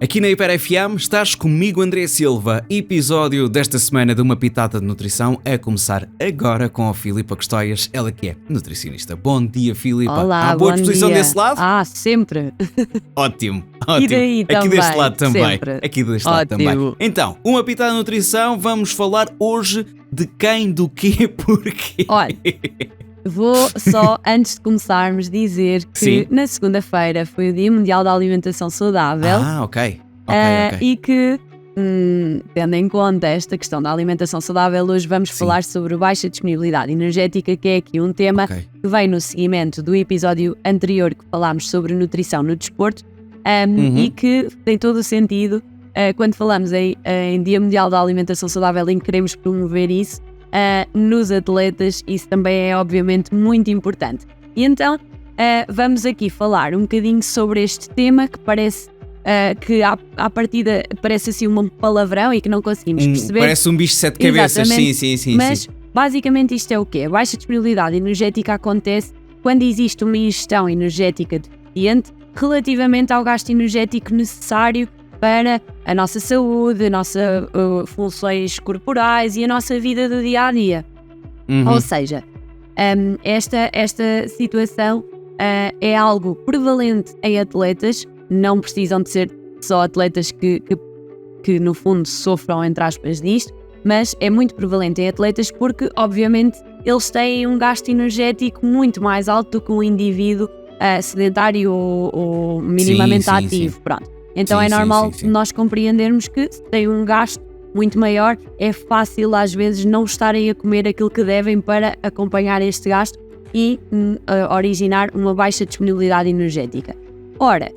Aqui na Hiper FM estás comigo, André Silva. Episódio desta semana de Uma Pitada de Nutrição a começar agora com a Filipa Custóias, ela que é nutricionista. Bom dia, Filipa. Olá, há boa bom disposição dia. desse lado? Sempre. Ótimo. E daí Aqui também, deste lado também. sempre. Aqui deste lado Ótimo. também. Então, Uma Pitada de Nutrição, vamos falar hoje de quem, do quê, porquê. Olha, vou só, antes de começarmos, dizer que Sim. na segunda-feira foi o Dia Mundial da Alimentação Saudável Ok. e que, tendo em conta esta questão da alimentação saudável, hoje vamos Sim. falar sobre baixa disponibilidade energética, que é aqui um tema Ok. que vem no seguimento do episódio anterior que falámos sobre nutrição no desporto e que tem todo o sentido quando falamos em Dia Mundial da Alimentação Saudável em que queremos promover isso nos atletas. Isso também é obviamente muito importante. E então vamos aqui falar um bocadinho sobre este tema que parece que à partida parece assim um palavrão e que não conseguimos perceber. Parece um bicho de sete cabeças. Exatamente. Sim. Mas basicamente isto é o quê? A baixa disponibilidade energética acontece quando existe uma ingestão energética deficiente relativamente ao gasto energético necessário para a nossa saúde, a nossa funções corporais e a nossa vida do dia a dia. Ou seja, esta situação é algo prevalente em atletas. Não precisam de ser só atletas que no fundo sofram, entre aspas, disto, mas é muito prevalente em atletas porque, obviamente, eles têm um gasto energético muito mais alto do que um indivíduo sedentário ou minimamente Sim. ativo. Pronto. Então Sim, é normal sim. nós compreendermos que se tem um gasto muito maior, é fácil às vezes não estarem a comer aquilo que devem para acompanhar este gasto e originar uma baixa disponibilidade energética. Ora,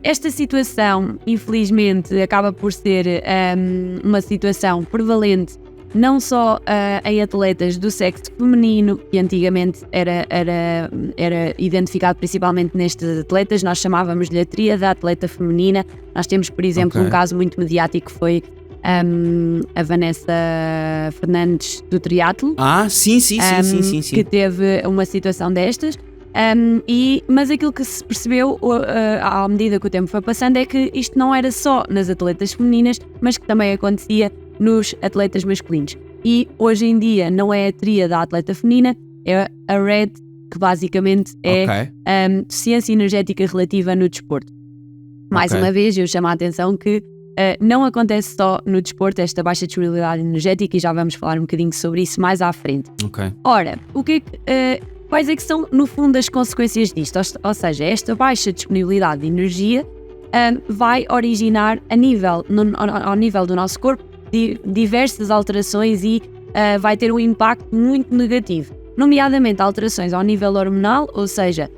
esta situação, infelizmente, acaba por ser uma situação prevalente não só em atletas do sexo feminino, que antigamente era identificado principalmente nestes atletas. Nós chamávamos-lhe a tríade atleta feminina. Nós temos, por exemplo, um caso muito mediático que foi a Vanessa Fernandes do triatlo. Sim. Que teve uma situação destas. Mas aquilo que se percebeu à medida que o tempo foi passando é que isto não era só nas atletas femininas, mas que também acontecia nos atletas masculinos. E hoje em dia não é a tríade da atleta feminina, é a RED, que basicamente é deficiência energética relativa no desporto. Mais uma vez, eu chamo a atenção que não acontece só no desporto esta baixa disponibilidade energética, e já vamos falar um bocadinho sobre isso mais à frente. Ora, quais é que são, no fundo, as consequências disto? Ou seja, esta baixa disponibilidade de energia vai originar ao nível do nosso corpo diversas alterações e vai ter um impacto muito negativo, nomeadamente alterações ao nível hormonal, ou seja,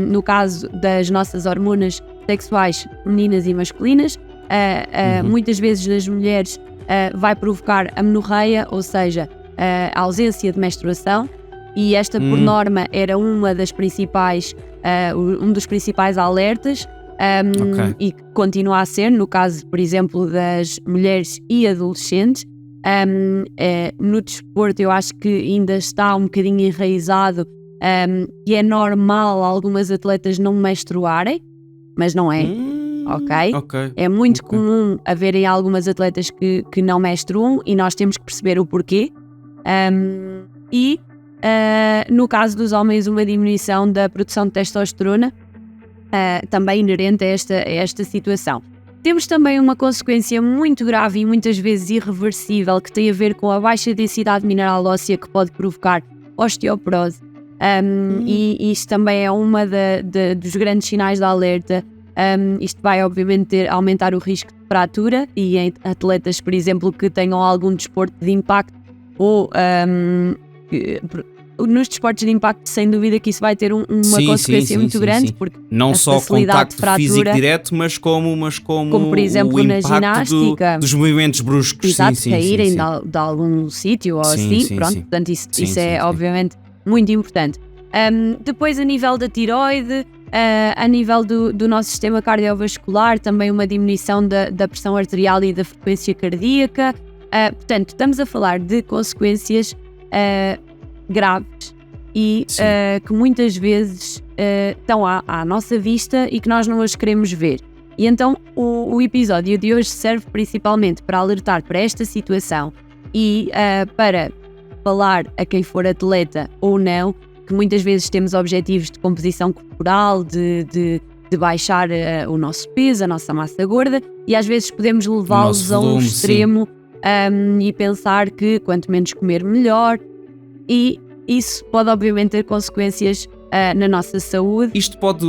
no caso das nossas hormonas sexuais femininas e masculinas, muitas vezes nas mulheres vai provocar amenorreia, ou seja, a ausência de menstruação. E esta, por norma, era um dos principais alertas e que continua a ser, no caso, por exemplo, das mulheres e adolescentes. No desporto eu acho que ainda está um bocadinho enraizado e é normal algumas atletas não menstruarem, mas não é, ok? É muito comum haverem algumas atletas que não menstruam e nós temos que perceber o porquê. No caso dos homens, uma diminuição da produção de testosterona, também inerente a esta situação. Temos também uma consequência muito grave e muitas vezes irreversível que tem a ver com a baixa densidade mineral óssea, que pode provocar osteoporose. E isto também é uma dos grandes sinais de alerta. Isto vai obviamente aumentar o risco de fratura, e em atletas, por exemplo, que tenham algum desporto de impacto ou nos desportos de impacto, sem dúvida que isso vai ter uma consequência muito grande, porque não a só facilidade contacto físico direto, mas como por exemplo o na impacto ginástica, dos movimentos bruscos, caírem de algum sítio ou portanto isso é obviamente muito importante. Depois, a nível da tiroide, a nível do nosso sistema cardiovascular, também uma diminuição da pressão arterial e da frequência cardíaca. Portanto, estamos a falar de consequências graves e que muitas vezes estão à nossa vista e que nós não as queremos ver. E então o episódio de hoje serve principalmente para alertar para esta situação e para falar a quem for atleta ou não, que muitas vezes temos objetivos de composição corporal, de baixar o nosso peso, a nossa massa gorda, e às vezes podemos levá-los a um extremo e pensar que quanto menos comer melhor, e isso pode obviamente ter consequências na nossa saúde. Isto pode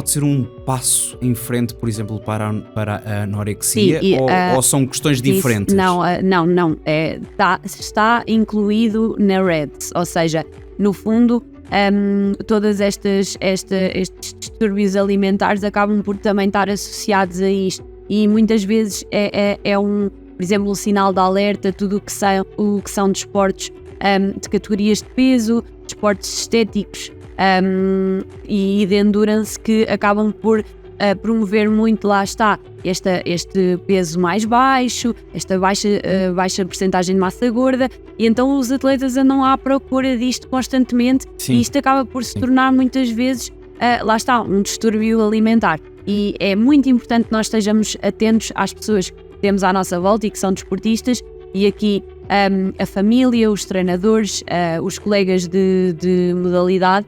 ser um passo em frente, por exemplo, para a anorexia. Sim, ou são questões diferentes? Não. Está incluído na REDS, ou seja, no fundo, todas estes distúrbios alimentares acabam por também estar associados a isto, e muitas vezes por exemplo, um sinal de alerta, tudo o que são desportos de categorias de peso, desportos estéticos e de endurance, que acabam por promover muito, lá está, este peso mais baixo, esta baixa percentagem de massa gorda, e então os atletas andam à procura disto constantemente. Sim. E isto acaba por se tornar muitas vezes, lá está, um distúrbio alimentar. E é muito importante que nós estejamos atentos às pessoas que temos à nossa volta e que são desportistas, e aqui a família, os treinadores, os colegas de modalidade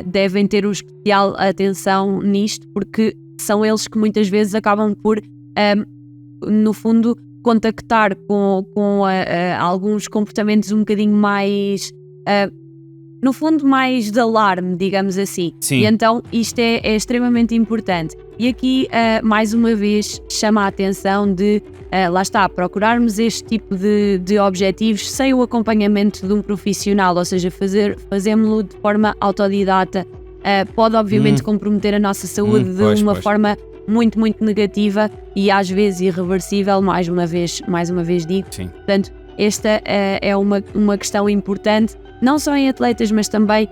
devem ter uma especial atenção nisto, porque são eles que muitas vezes acabam por, no fundo, contactar com alguns comportamentos um bocadinho mais, no fundo, mais de alarme, digamos assim. Sim. E então isto é extremamente importante. E aqui, mais uma vez, chama a atenção de, lá está, procurarmos este tipo de objetivos sem o acompanhamento de um profissional, ou seja, fazemos-lo de forma autodidata. Pode obviamente comprometer a nossa saúde de uma forma muito, muito negativa e às vezes irreversível, mais uma vez digo. Sim. Portanto, esta é uma questão importante, não só em atletas, mas também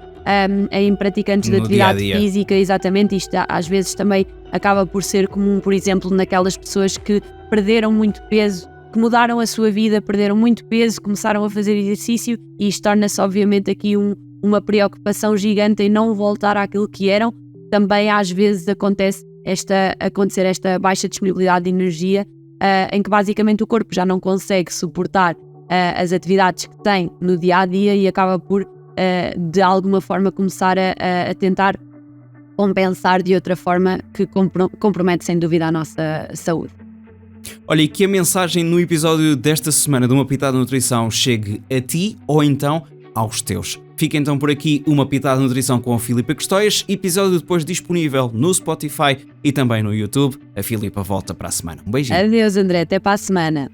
em praticantes de atividade física. Exatamente, isto às vezes também acaba por ser comum, por exemplo, naquelas pessoas que perderam muito peso, que mudaram a sua vida, perderam muito peso, começaram a fazer exercício, e isto torna-se obviamente aqui uma preocupação gigante em não voltar àquilo que eram. Também às vezes acontece acontecer esta baixa disponibilidade de energia, em que basicamente o corpo já não consegue suportar as atividades que tem no dia-a-dia e acaba por, de alguma forma, começar a tentar compensar de outra forma, que compromete sem dúvida a nossa saúde. Olha, e que a mensagem no episódio desta semana de Uma Pitada de Nutrição chegue a ti ou então aos teus. Fica então por aqui Uma Pitada de Nutrição com a Filipa Custóias, episódio depois disponível no Spotify e também no YouTube. A Filipa volta para a semana. Um beijinho. Adeus, André, até para a semana.